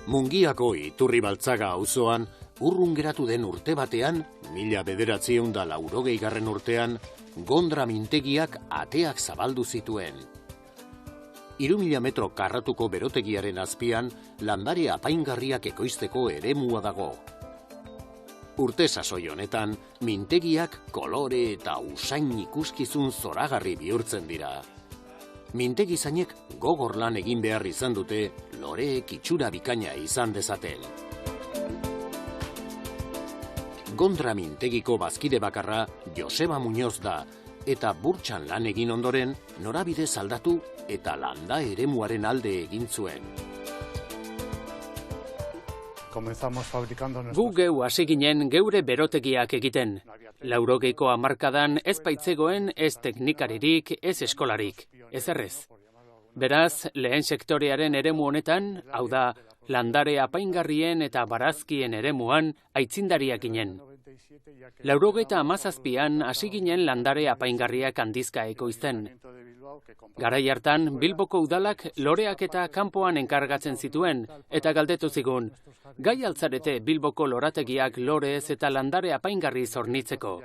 Mungiako Iturribaltzaga auzoan, urrun geratu den urte batean, 1980 urtean, Gondra mintegiak ateak zabaldu zituen. 3.000 metro karratuko berotegiaren azpian, landare apaingarriak ekoizteko eremua dago. Urte sasoi honetan, mintegiak kolore eta usain ikuskizun zoragarri bihurtzen dira. Mintegizainek gogor lan egin behar izan dute, loreek itxura bikaina izan dezaten. Gondra mintegiko bazkide bakarra Joseba Muñoz da, eta burtsan lan egin ondoren, norabide aldatu eta landa eremuaren alde egin zuen. Gu geu hasi ginen geure berotegiak egiten. 80ko hamarkadan ez baitzegoen ez teknikaririk, ez eskolarik, ez errez. Beraz, lehen sektorearen eremu honetan, hau da, landare apaingarrien eta barazkien eremuan aitzindariak ginen. 97an hasi ginen landare apaingarriak handizka ekoizten. Garai hartan, Bilboko udalak loreak eta kanpoan enkargatzen zituen, eta galdetu zigun, gai altzarete Bilboko lorategiak lorez eta landare apaingarri zornitzeko.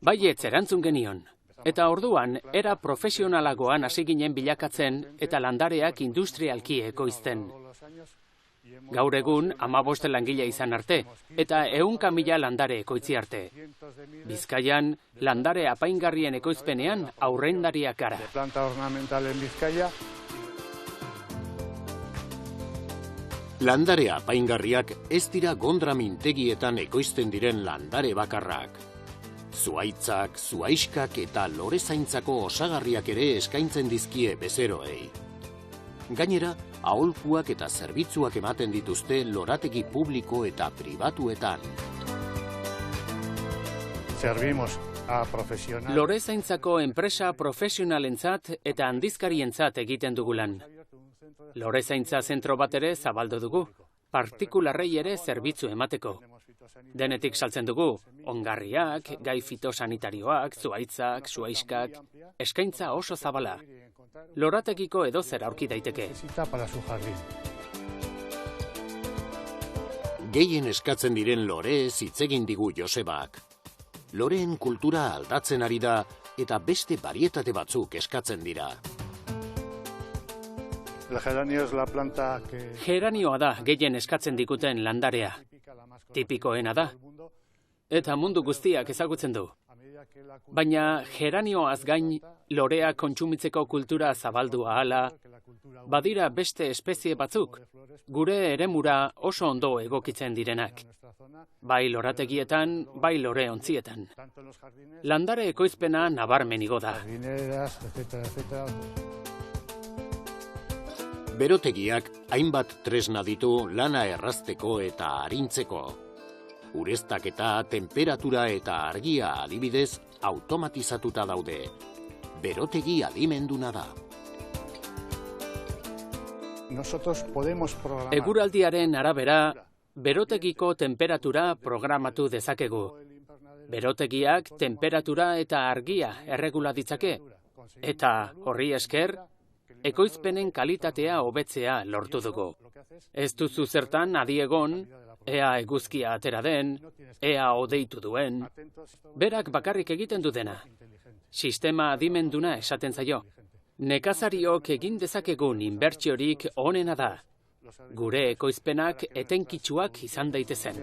Baietz erantzun genion. Eta orduan, era profesionalagoan hasi ginen bilakatzen eta landareak industrialki ekoizten. Gaur egun, 15 langile izan arte, eta 100.000 landare ekoitzi arte. Bizkaian, landare apaingarrien ekoizpenean aurrendariak gara. Planta ornamentalen Bizkaia. Landare apaingarriak ez dira Gondra mintegietan ekoizten diren landare bakarrak. Zuhaitzak, zuhaiskak eta lorezaintzako osagarriak ere eskaintzen dizkie bezeroei. Gainera, aholkuak eta zerbitzuak ematen dituzte lorategi publiko eta pribatuetan. Lorezaintzako enpresa profesionalentzat eta handizkarientzat egiten dugu lan. Lorezaintza zentro bat ere zabaldu dugu, partikularrei ere zerbitzu emateko. Denetik saltzen dugu, ongarriak, gai fitosanitarioak, zuhaitzak, zuhaiskak, eskaintza oso zabala. Lorategiko edozer aurki daiteke. Gehien eskatzen diren loreez hitz egin digu Josebak. Loreen kultura aldatzen ari da eta beste barietate batzuk eskatzen dira. Geranioa da gehien eskatzen diguten landarea. Tipikoena da. Eta mundu guztiak ezagutzen du. Baina geranioaz gain, lorea kontsumitzeko kultura zabaldu ahala, badira beste espezie batzuk, gure eremura oso ondo egokitzen direnak. Bai lorategietan, bai lore ontzietan. Landare ekoizpena nabarmen igo da. Berotegiak hainbat tresna ditu lana errazteko eta arintzeko. Ureztaketa, temperatura eta argia adibidez automatizatuta daude. Berotegi adimenduna da. Eguraldiaren arabera, berotegiko temperatura programatu dezakegu. Berotegiak temperatura eta argia erregula ditzake, eta horri esker, ekoizpenen kalitatea hobetzea lortu dugu. Ez duzu zertan adiegon, ea eguzkia atera den, ea odeitu duen, berak bakarrik egiten du dena. Sistema adimenduna esaten zaio. Nekazariok egin dezakegun inbertsiorik onena da. Gure ekoizpenak etenkitsuak izan daitezen.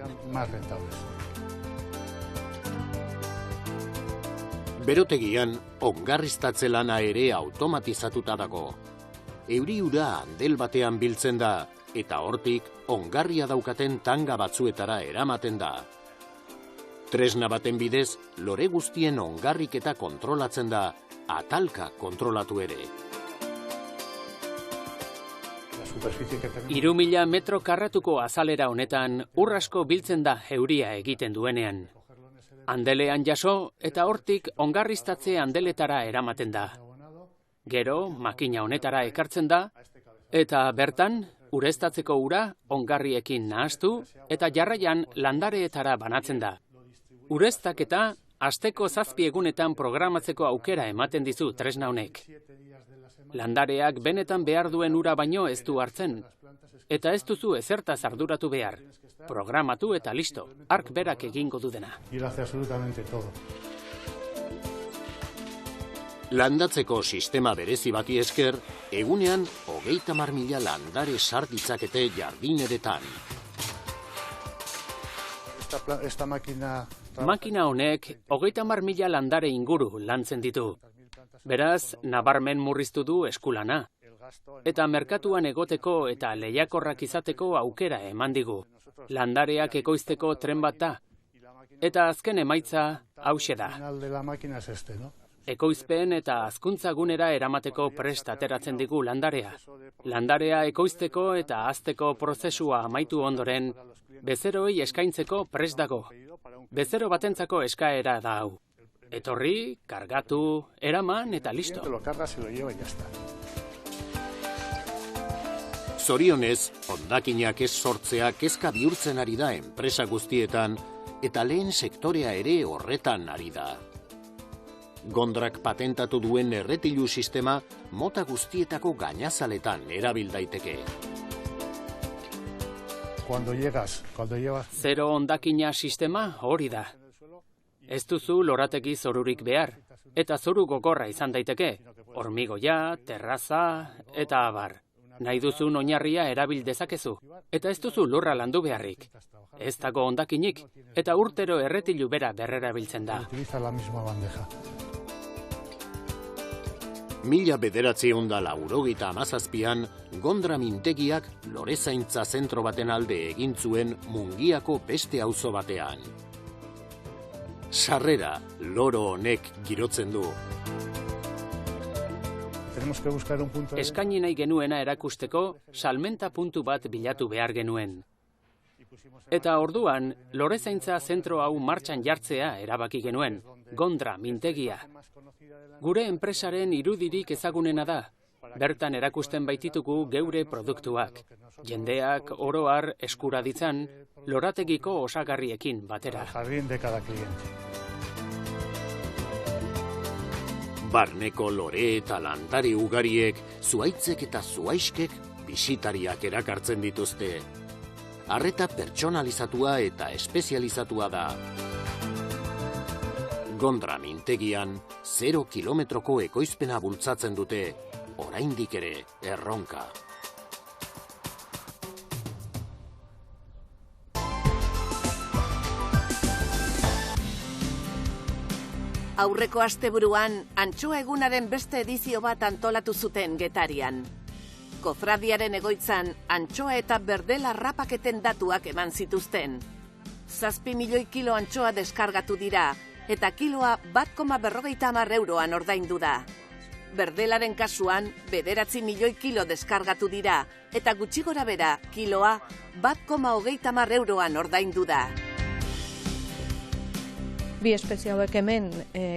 Berotegian, ongarriztatze lana ere automatizatuta dago. Euri-ura handel batean biltzen da, eta hortik ongarria daukaten tanga batzuetara eramaten da. Tresna baten bidez, lore guztien ongarriketa kontrolatzen da, atalka kontrolatu ere. 3.000 metro karratuko azalera honetan ur asko biltzen da euria egiten duenean. Handelean jaso eta hortik ongarriztatze handeletara eramaten da. Gero, makina honetara ekartzen da, eta bertan, ureztatzeko ura ongarriekin nahastu eta jarraian landareetara banatzen da. Ureztaketa asteko 7 egunetan programatzeko aukera ematen dizu tresna honek. Landareak benetan behar duen ura baino ez du hartzen, eta ez duzu ezertaz arduratu behar. Programatu eta listo, hark berak egingo du dena. Y lo hace absolutamente todo. Landatzeko sistema berezi bati esker, egunean 30.000 landare sar ditzakete jardineretan. Esta máquina... Makina honek 30.000 landare inguru lantzen ditu. Beraz, nabarmen murriztu du eskulana. Eta merkatuan egoteko eta lehiakorrak izateko aukera eman digu. Landareak ekoizteko tren bat da. Eta azken emaitza hauxe da. final de la máquina es este, ¿no? Ekoizpen eta hazkuntza gunera eramateko prest ateratzen digu landarea. Landarea ekoizteko eta hazteko prozesua amaitu ondoren, bezeroei eskaintzeko prest dago. Bezero batentzako eskaera da hau. Etorri, kargatu, eraman eta listo. Lo carga, se lo lleva y ya está. Zorionez, hondakinak ez sortzea kezka bihurtzen ari da enpresa guztietan, eta lehen sektorea ere horretan ari da. Gondrak patentatu duen erretilu sistema mota guztietako gainazaletan erabil daiteke. Cuando llevas... Zero hondakina sistema hori da. Ez duzu lorategi zorurik behar, eta zoru gogorra izan daiteke, hormigoia, terraza eta abar. Nahi duzun oinarria erabil dezakezu, eta ez duzu lurra landu beharrik. Ez dago hondakinik, eta urtero erretilu bera berrerabiltzen da. Utiliza la misma bandeja. 1997an Gondra mintegiak lorezaintza zentro baten alde egin zuen Mungiako beste auzo batean. Sarrera loro honek girotzen du. Tenemos que buscar un punto de... Eskaini nahi genuena erakusteko salmenta puntu bat bilatu behar genuen. Eta orduan, lorezaintza zentro hau martxan jartzea erabaki genuen, Gondra mintegia. Gure enpresaren irudirik ezagunena da. Bertan erakusten baititugu geure produktuak. Jendeak oro har eskura ditzan, lorategiko osagarriekin batera. Jardín de cada cliente. Barneko lore eta landare ugariek, zuaitzek eta zuaiskek bisitariak erakartzen dituzte. Arreta pertsonalizatua eta espezializatua da. Gondra mintegian 0 kilometroko ekoizpena bultzatzen dute, oraindik ere erronka. Aurreko asteburuan, antxoa egunaren beste edizio bat antolatu zuten Getarian. Kofradiaren egoitzan, antxoa eta berdela rapaketen datuak eman zituzten. 7 milioi kilo antxoa deskargatu dira, eta kiloa 1,50 euroan ordaindu da. Berdelaren kasuan, 9 milioi kilo deskargatu dira, eta gutxi gorabehera kiloa 1,30 euroan ordaindu da. Bi espezie hauek hemen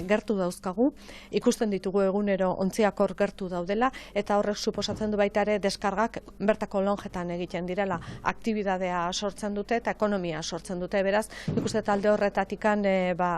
gertu dauzkagu, ikusten ditugu egunero ontziak hor gertu daudela, eta horrek suposatzen du baita ere deskargak bertako lonjetan egiten direla, aktibidadea sortzen dute eta ekonomia sortzen dute, beraz, ikuste talde horretatikan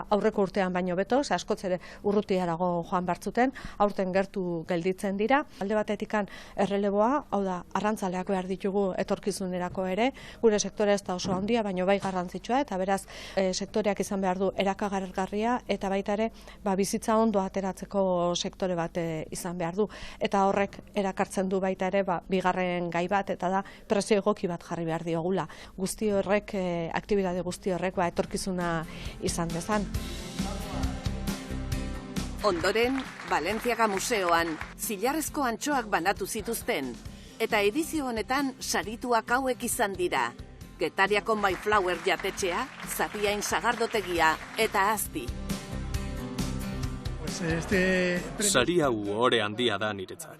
aurreko urtean baino beto, askoz ere urrutiarago joan bertzuten, aurten gertu gelditzen dira. Alde batetikan erreleboa, hau da, arrantzaleak behar ditugu etorkizunerako ere, gure sektore ez da oso handia, baino bai garrantzitsua, eta beraz, sektoreak izan behar du erakagargarria eta baita ere bizitza ondo ateratzeko sektore bat izan behar du. Eta horrek erakartzen du baita ere bigarren gai bat, eta da prezio egoki bat jarri behar diogula. Guzti horrek, aktibidade guzti horrek etorkizuna izan dezan. Ondoren, Valentziaga Museoan zilarrezko antxoak banatu zituzten, eta edizio honetan sarituak hauek izan dira. Getariako Mayflower jatetxea, Zapiain sagardotegia eta Azti. Sari hau ohore handia da niretzat.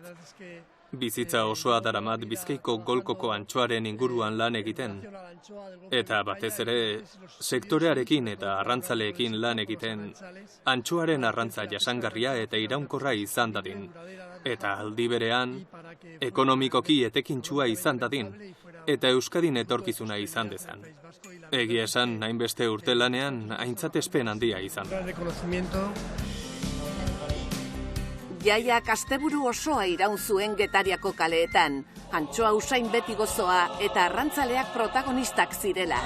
Bizitza osoa daramat Bizkaiko golkoko antxoaren inguruan lan egiten. Eta batez ere, sektorearekin eta arrantzaleekin lan egiten, antxoaren arrantza jasangarria eta iraunkorra izan dadin. Eta aldi berean, ekonomikoki etekintsua izan dadin, eta Euskadin etorkizuna izan dezan. Egia esan, hainbeste urte lanean, aintzatespen handia izan. Jaiak asteburu osoa iraun zuen Getariako kaleetan, antxoa usain beti gozoa eta arrantzaleak protagonistak zirela.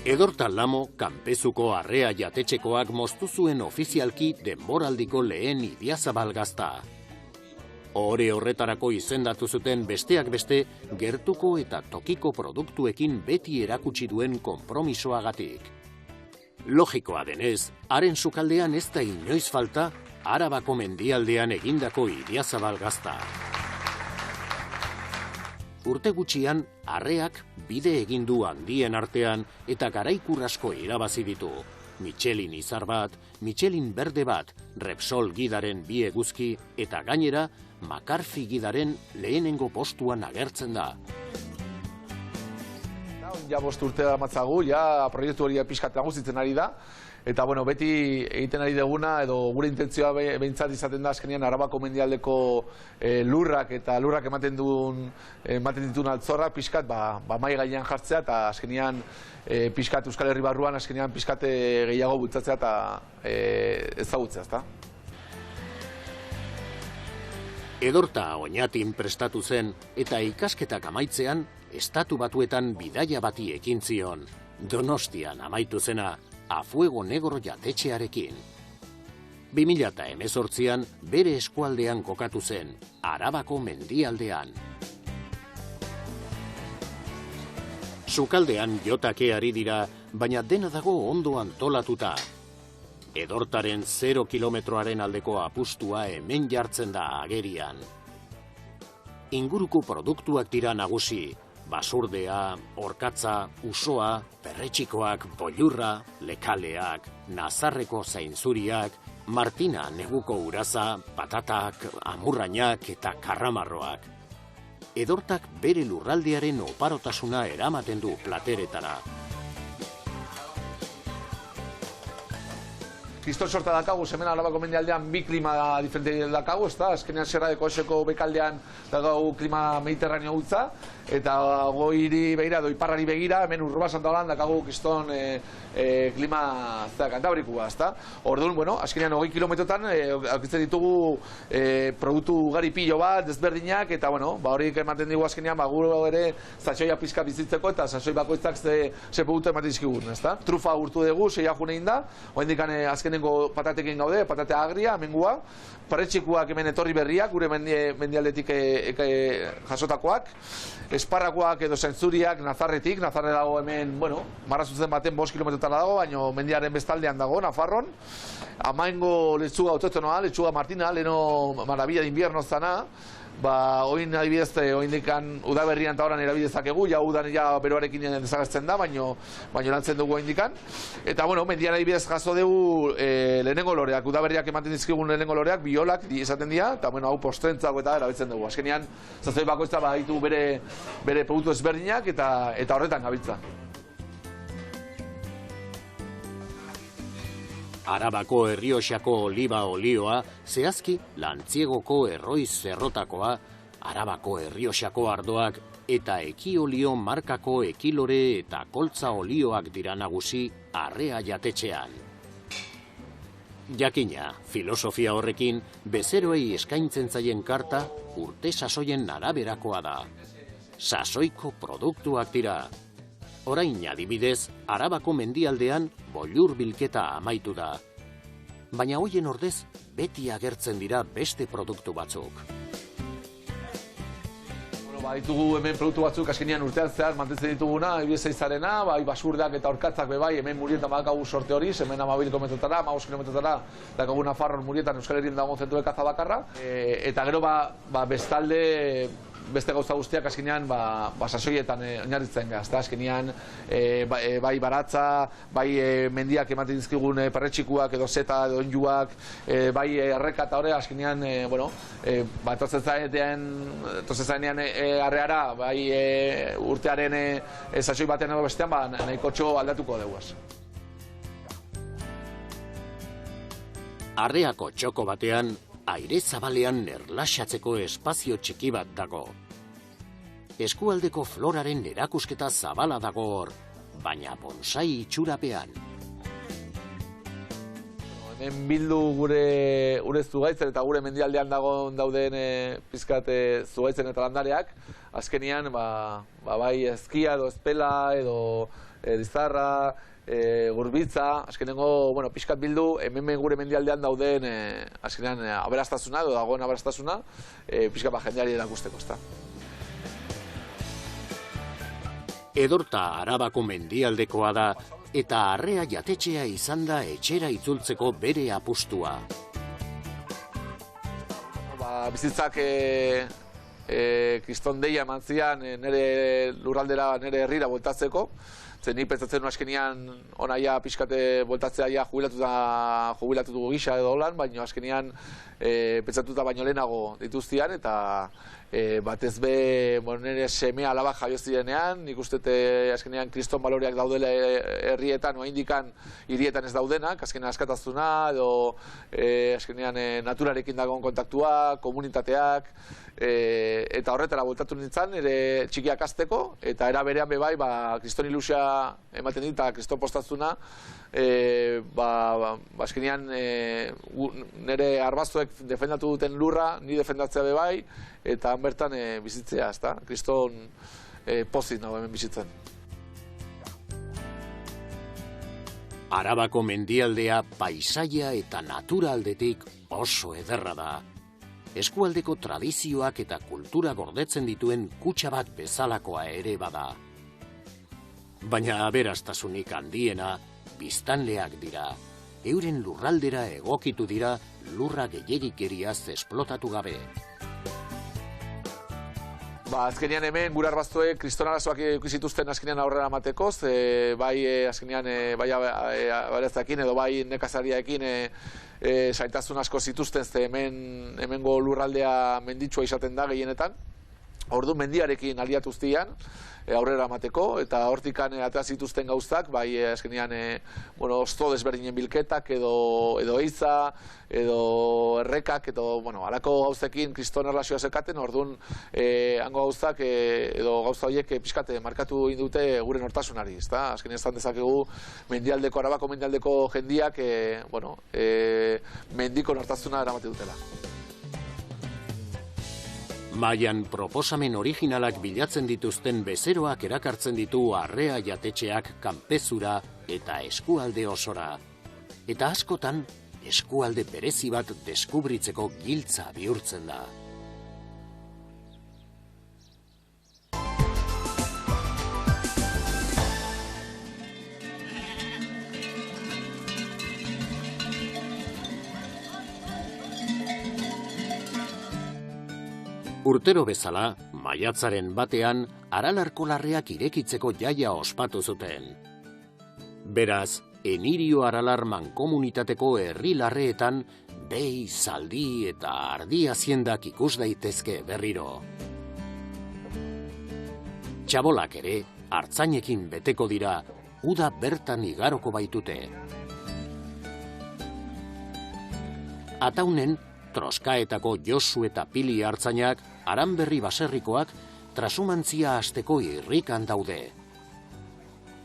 Edorta Lamo, kanpezuko arrea jatetxekoak moztu zuen ofizialki denboraldiko lehen Idiazabal gazta. Ohore horretarako izendatu zuten besteak beste, gertuko eta tokiko produktuekin beti erakutsi duen konpromisoagatik. Logikoa denez, haren sukaldean ez da inoiz falta, Arabako mendialdean egindako Idiazabal gazta. Urte gutxian, arreak bide egin du handien artean eta garaikur asko irabazi ditu. Michelin izar bat, Michelin berde bat, Repsol gidaren 2 eguzki eta gainera McCarthy gidaren lehenengo postuan agertzen da. Ja 5 urte damatzagu, ja proiektu hori pixkat nagusitzen ari da. Eta, bueno, beti egiten ari duguna, edo gure intentzioa behintzat izaten da azkenean Arabako mendialdeko lurrak eta lurrak ematen dituen altzorrak pixkat mai gainean jartzea eta azkenean pixkat Euskal Herri barruan azkenean pixkat gehiago bultzatzea eta ezagutzea, ezta? Edorta Oñatin prestatu zen eta ikasketak amaitzean Estatu Batuetan bidaia bati ekin zion. Donostian amaitu zena, A Fuego Negro jatetxearekin. 2018an bere eskualdean kokatu zen, Arabako mendialdean. Sukaldean jotakeari dira, baina dena dago ondo antolatuta. Edortaren 0 kilometroaren aldeko apustua hemen jartzen da agerian. Inguruko produktuak dira nagusi, basurdea, orkatza, usoa, perretxikoak, bollurra, lekaleak, nazarreko zainzuriak, Martina neguko uraza, patatak, amurrainak eta karramarroak. Edortak bere lurraldearen oparotasuna eramaten du plateretara. Kriston sorta dakagu, hemen Arabako mendialdean 2 klima diferente dakagu, ezta? Azkenean Serra de Coixeko bekaldean dakagu klima mediterraneo hutsa, eta goiri begira, iparrari begira, hemen Urroba Santa Olan dakagu kriston klima kantabrikoa, ezta? Orduan, bueno, azkenean 20 kilometrotan aurkitzen ditugu produktu ugari pilo bat, desberdinak, eta bueno, horiek ematen digu azkenean, gure ere sasoia pizka bizitzeko eta sasoi bakoitzak ze produktu ematen dizkigun, ezta? Trufa urtu dugu, 6 junein da, oraindik azkenengo patatekin gaude, patate agria, mengua, perretxikuak hemen etorri berriak, gure mendialdetik jasotakoak, esparrakoak edo zentzuriak Nazarretik, Nazarre dago hemen, bueno, marrazutzen baten 5 kilometrotara dago, baina mendiaren bestaldean dago, Nafarron. Amaingo letxuga autotonoa, letxuga Martina, leheno maravilla de invierno zana, oin adibidez, oindikan udaberrian eta horan erabidezakegu, ja udan beroarekin desagertzen da, baina lantzen dugu oindikan. Eta, bueno, mendian adibidez jaso dugu lehenengo loreak, udaberriak ematen dizkigun lehenengo loreak, biolak esaten dira, eta, bueno, hau postrentzako eta erabiltzen dugu. Azkenean, zazoi bakoitza ditu bere produktu ezberdinak eta horretan gabiltza. Arabako Errioxako oliba olioa, zehazki Lantziegoko Erroiz zerrotakoa, Arabako Errioxako ardoak eta Ekiolio markako ekilore eta koltza olioak dira nagusi arrea jatetxean. Jakina, filosofia horrekin, bezeroei eskaintzen zaien karta urte sasoien araberakoa da. Sasoiko produktuak dira. Orain adibidez, Arabako mendialdean bollur bilketa amaitu da. Baina hoien ordez, beti agertzen dira beste produktu batzuk. Ditugu hemen produktu batzuk azkenean urtean zehar mantentzen dituguna, ibizeizarena, basurdak eta orkatzak bebai, hemen Murietan badakagu sorte hori, hemen 12 kilometrotara, 15 kilometrotara, dakagu Nafarron Murietan Euskal Herrien dago zentru ekaza bakarra. Eta gero bestalde beste gauza guztiak azkenean sasoietan oinarritzen gaz, azkenean bai baratza, bai mendiak ematen dizkigun perretxikuak edo zeta edo onjuak, bai erreka eta hori azkenean, etortzen zaenean arreara, bai urtearen sasoi batean edo bestean, nahiko txo aldatuko dugu. Arreako txoko batean, aire zabalean erlaxatzeko espazio txiki bat dago. Eskualdeko floraren erakusketa zabala dago hor, baina bonsai itxurapean. Hemen bildu gure zugaitzen eta gure mendialdean dauden pizkat zugaitzen eta landareak, azkenian bai ezkia edo ezpela edo dizarra, gurbitza, azkenengo, pixkat bildu, hemen gure mendialdean dauden, azkenean, aberastasuna, edo dagoen aberastasuna, pixkat jendeari erakusteko, ezta. Edorta Arabako mendialdekoa da, eta arrea jatetxea izan da etxera itzultzeko bere apustua. Bizitzak kriston deia eman zian nire lurraldera, nire herrira bueltatzeko. Ni pentsatzen nuen azkenean onaia pixkate bueltatzea jubilatutu gisa edo holan, baina azkenean pentsatuta baino lehenago dituztian eta batez be nire semea alabak jaio zirenean, nik uste azkenean kriston baloreak daudela herrietan, oaindikan hirietan ez daudenak, azkenean askatazuna edo azkenean naturarekin dagoen kontaktua, komunitateak, eta horretara bueltatu nintzen, nire txikiak azteko, eta era berean bebai, kriston ilusia ematen dit, eta kriston postazuna, azkenean nire arbaztuek defendatu duten lurra, ni defendatzea bebai, eta bertan bizitzea, ezta? Kriston pozik nago hemen bizitzen. Arabako mendialdea paisaia eta naturaldetik oso ederra da. Eskualdeko tradizioak eta kultura gordetzen dituen kutxa bat bezalakoa ere bada. Baina aberastasunik handiena biztanleak dira. Euren lurraldera egokitu dira lurra gehiegikeriaz esplotatu gabe. Azkenean hemen gure arbaztuek kriston arazoak zituzten azkenean aurrera amateko, bai azkenean bai aberatzekin edo bai nekazariaekin zailtasun asko zituzten, hemengo lurraldea menditsua izaten da gehienetan. Ordu mendiarekin aliatu zian aurrera amateko, eta hortikan atea zituzten gauztak, bai azkenean osto desberdinen bilketak edo eiza, edo errekak, edo halako gauzekin kriston erlazioa zekaten, orduan hango gauzak edo gauza horiek pixkate markatu indute gure nortasunari, ezta? Azkenean ezan dezakegu mendialdeko, Arabako mendialdeko jendiak mendiko nortasuna eramate dutela. Maian proposamen originalak bilatzen dituzten bezeroak erakartzen ditu arrea jatetxeak kanpezura eta eskualde osora. Eta askotan, eskualde berezi bat deskubritzeko giltza bihurtzen da. Urtero bezala, maiatzaren batean, Aralarko larreak irekitzeko jaia ospatu zuten. Beraz, Enirio Aralar mankomunitateko herri larreetan, behi, zaldi eta ardi haziendak ikus daitezke berriro. Txabolak ere, hartzainekin beteko dira, uda bertan igaroko baitute. Ataunen, Troskaetako Josu eta Pili hartzainak, Aranberri baserrikoak, trasumantzia hasteko irrikan daude.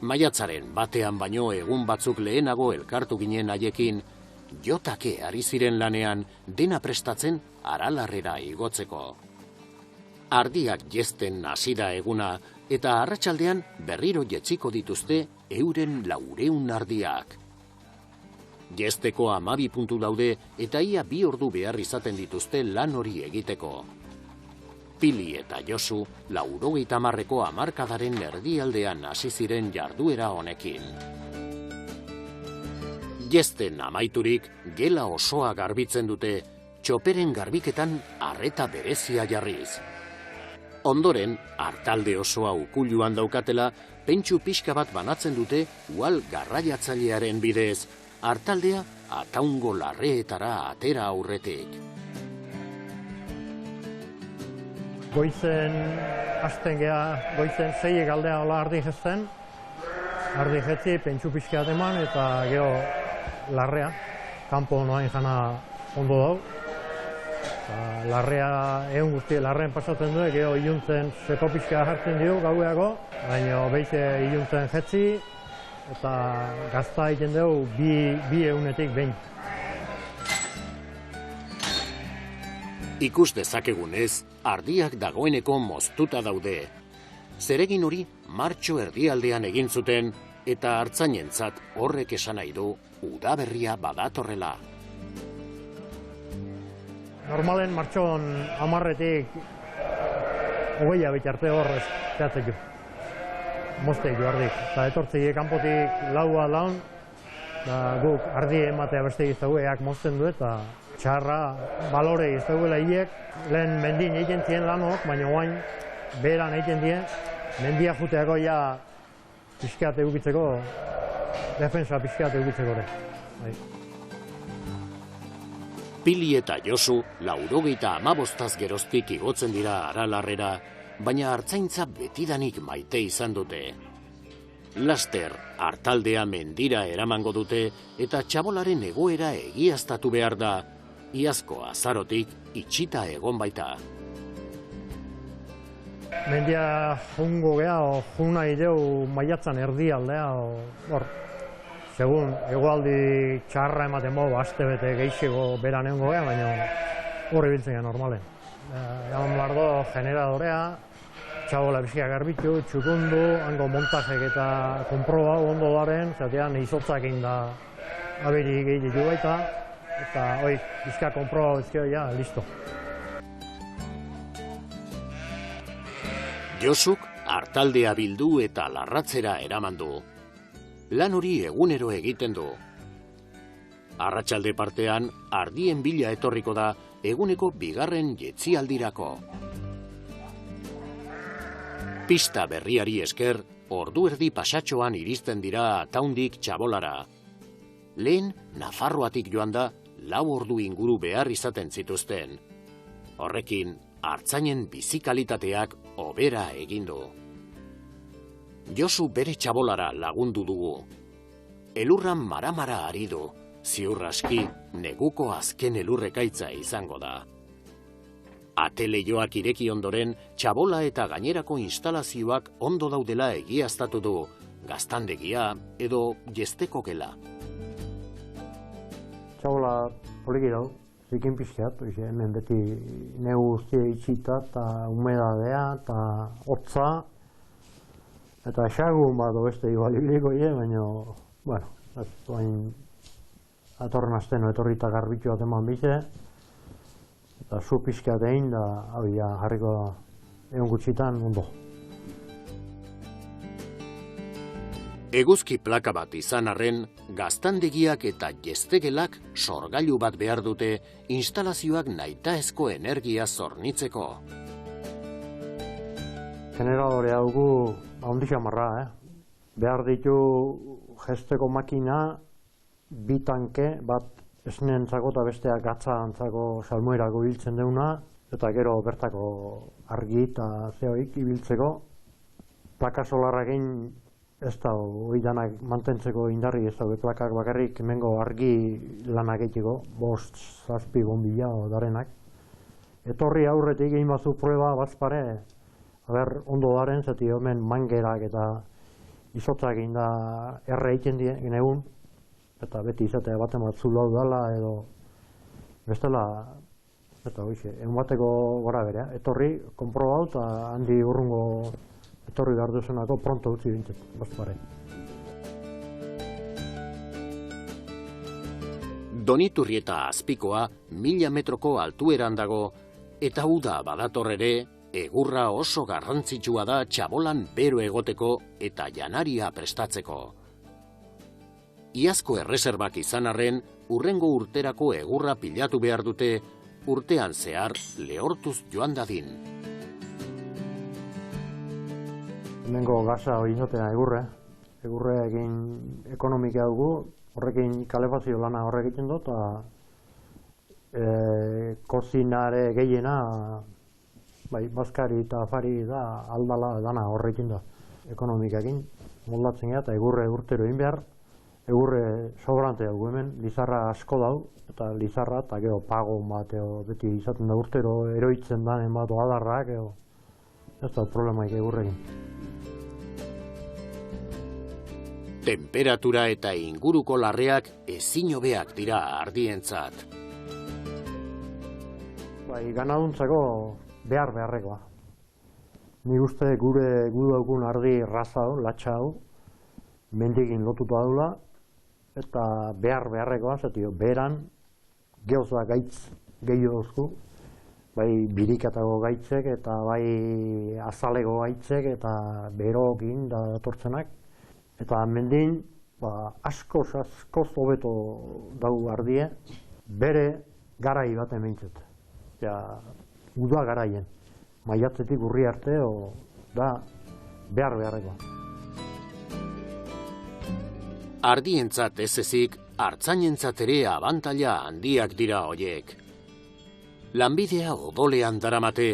Maiatzaren batean baino egun batzuk lehenago elkartu ginen haiekin, jotake ari ziren lanean dena prestatzen Aralarrera igotzeko. Ardiak jezten hasi da eguna, eta arratsaldean berriro jetziko dituzte euren 400 ardiak. Jezteko 12 puntu daude eta ia 2 ordu behar izaten dituzte lan hori egiteko. Pili eta Josu 90ko hamarkadaren erdialdean hasi ziren jarduera honekin. Jezten amaiturik gela osoa garbitzen dute, txoperen garbiketan arreta berezia jarriz. Ondoren, artalde osoa ukuluan daukatela, pentsu pixka bat banatzen dute ual garraiatzailearen bidez, artaldea ataungo larreetara atera aurretik. Goizen hasten geha, goizen 6 aldea hola ardi jezten, ardi jetzi, pentsu pixka bat eman eta geho larrea, kanpo noain jana ondo dau. Larrea egun guzti larrean pasatzen du, geho iluntzen zeko pixka jartzen dio gaueako, baina beize iluntzen jetzi eta gazta egiten dugu bi egunetik behin. Ikus dezakegunez, ardiak dagoeneko moztuta daude. Zeregin hori martxo erdialdean egin zuten eta artzainentzat horrek esan nahi du udaberria badatorrela. Normalen martxon 10-etik 20 bitarte hor zehatzek jo. Mozteik jo ardik. Eta etortzei kanpotik laua laun, guk ardi ematea beste iztagu eak mozten du eta txarra balore iztaguela hiek. Lehen mendin egiten zien lanok, baina oain beheran egiten dien, mendia juteako ja pixkat egukitzeko, defensa pixkat egukitzeko ere. Pili eta Josu 95 geroztik igotzen dira Aralarrera, baina artzaintza betidanik maite izan dute. Laster, artaldea mendira eramango dute eta txabolaren egoera egiaztatu behar da, iazko azarotik itxita egon baita. Mendia jungo geha, juna ideu maiatzan erdialdea, hor. Segun, egoaldi txarra ematen bau, aste bete geixego beran egon gogea, baina horri biltzen gara normalen. Egon bardo generadorea, txabola bizkia garbitu, txukundu, hango montajek eta konproba ondo daren, zatean izotzak egin da aberi gehi ditu baita, eta hoi, bizka konproba bizkia, ja, listo. Josuk artaldea bildu eta larratzera eraman du. Lan hori egunero egiten du. Arratsalde partean, ardien bila etorriko da eguneko bigarren jetzialdirako. Pista berriari esker, ordu erdi pasatxoan iristen dira Ataundik Txabolara. Lehen, Nafarroatik joan da, 4 ordu inguru behar izaten zituzten. Horrekin, artzainen bizikalitateak hobera egin du. Josu bere txabolara lagundu dugu. Elurran maramara ari du, ziur aski neguko azken elurrekaitza izango da. Ateleioak ireki ondoren, txabola eta gainerako instalazioak ondo daudela egiaztatu du, gaztandegia edo jesteko gela. Txabola poliki dau, zikin pixkat, hemen beti negu guztia itxita eta humedadea eta hotza, eta xagun bat beste igualiliko baina, bueno, atorren azteno etorrita garbitu bat eman bize, eta zu pixkat egin da, jarriko da, egon gutxitan ondo. Eguzki plaka bat izan arren, gaztandegiak eta jestegelak sorgailu bat behar dute instalazioak nahitaezko energia zornitzeko. Generadorea dugu ondixo marra, behar ditu jesteko makina, 2 tanke, bat esneentzako eta besteak gatzaantzako salmuerako biltzen deuna, eta gero bertako argi eta zehoik ibiltzeko. Plaka solarrak egin ez da, hori danak mantentzeko indarri ez da, plakak bakarrik hemengo argi lanak egiteko, 5-6 bombilla darenak. Etorri aurretik egin bazu proba batzpare, ondo daren, zati hemen mangerak eta izotzak egin da erre egiten dien egun, eta beti izatea baten bat zulau dala edo bestela, eta hoxe, egun bateko gora berea, etorri, konprobau eta handi urrungo etorri behar duzunako pronto utzi bintzet, bazpare. Doniturrieta azpikoa 1000 metroko altueran dago, eta uda badatorrere, egurra oso garrantzitsua da txabolan bero egoteko eta janaria prestatzeko. Iazko erreserbak izan arren, hurrengo urterako egurra pilatu behar dute, urtean zehar lehortuz joan dadin. Hemengo gaza hori izatea egurre. Egurreekin ekonomika dugu, horrekin kalefazio lana horrek egiten dut, eta kozinare gehiena, bai, bazkari eta afari da, aldala dana horrekin da. Ekonomikakin moldatzen gara, eta egurre urtero egin behar, egurre sobrante dugu hemen, lizarra asko dau, eta lizarra, eta gero pago bat, beti izaten da urtero eroitzen danen bat adarrak, ez da problemaik egurrekin. Temperatura eta inguruko larreak ezin hobeak dira ardientzat. Bai, ganaduntzako beharrekoa. Nik uste gure daugun ardi raza hau, latxa hau, mendikin lotuta daula, eta beharrekoa, zatio, beran, geoza gaitz gehiago duzku, bai birikatago gaitzek, eta bai azalego gaitzek, eta berokin da datortzenak. Eta mendin, askoz hobeto dau ardie, bere garai baten behintzet. Uda garaien. Maiatzetik urri arte, da beharrekoa. Ardientzat ez ezik, artzainentzat ere abantaila handiak dira hoiek. Lanbidea odolean daramate,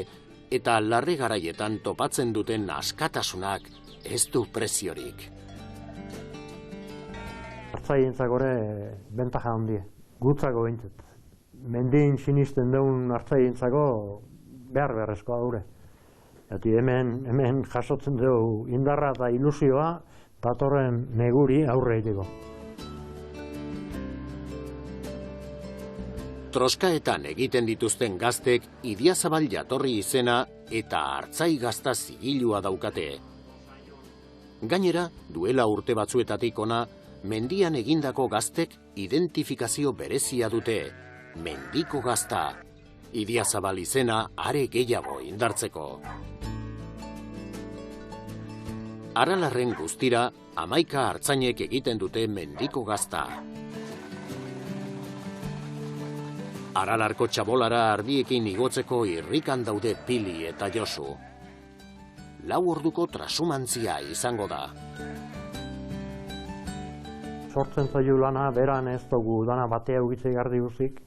eta larre garaietan topatzen duten askatasunak ez du preziorik. Artzaientzak ere bentaja handie, gutzako behintzet. Mendin sinisten deun artzaientzako beharrezkoa dure. Hemen jasotzen dugu indarra eta ilusioa, datorren neguri aurre egiteko. Troskaetan egiten dituzten gaztek Idiazabal jatorri izena eta artzai gazta zigilua daukate. Gainera, duela urte batzuetatik ona, mendian egindako gaztek identifikazio berezia dute, mendiko gazta. Idiazabal izena are gehiago indartzeko. Aralarren guztira, 11 artzainek egiten dute mendiko gazta. Aralarko txabolara ardiekin igotzeko irrikan daude Pili eta Josu. 4 orduko trasumantzia izango da. Sortzen zailu lana, beran ez dugu dana batea ugitzei ardi guzik.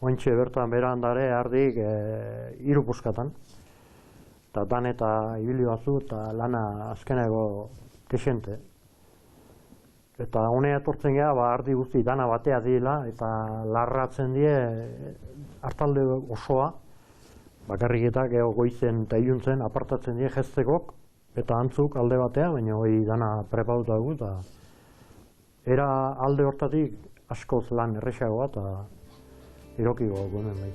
Ointxe bertan beran dare ardik 3 puskatan. Eta dan eta ibili batzu eta lana azkenego desente. Eta honea etortzen gara, ardi guzti dana batea dila eta larratzen die hartalde osoa. Bakarrik eta goizen eta iluntzen apartatzen die gestekok eta antzuk alde batea, baina hori dana prepauta dugu eta era alde hortatik askoz lan erresagoa eta irokigo gumen bai.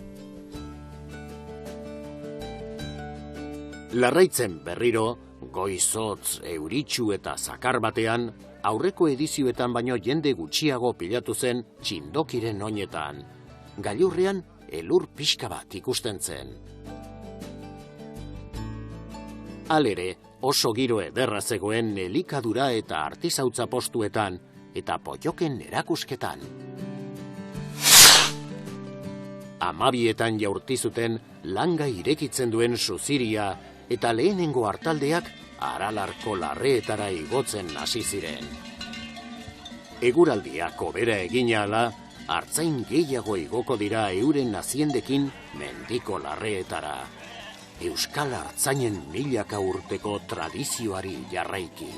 Larraitzen berriro, goizotz, euritsu eta zakar batean, aurreko edizioetan baino jende gutxiago pilatu zen txindokiren oinetan. Gailurrean elur pixka bat ikusten zen. Halere, oso giro ederra zegoen elikadura eta artisautza postuetan eta poioken erakusketan. 12etan jaurti zuten langa irekitzen duen suziria eta lehenengo hartaldeak Aralarko larreetara igotzen hasi ziren. Eguraldiak hobera egin ahala, artzain gehiago igoko dira euren naziendekin mendiko larreetara. Euskal artzainen milaka urteko tradizioari jarraiki.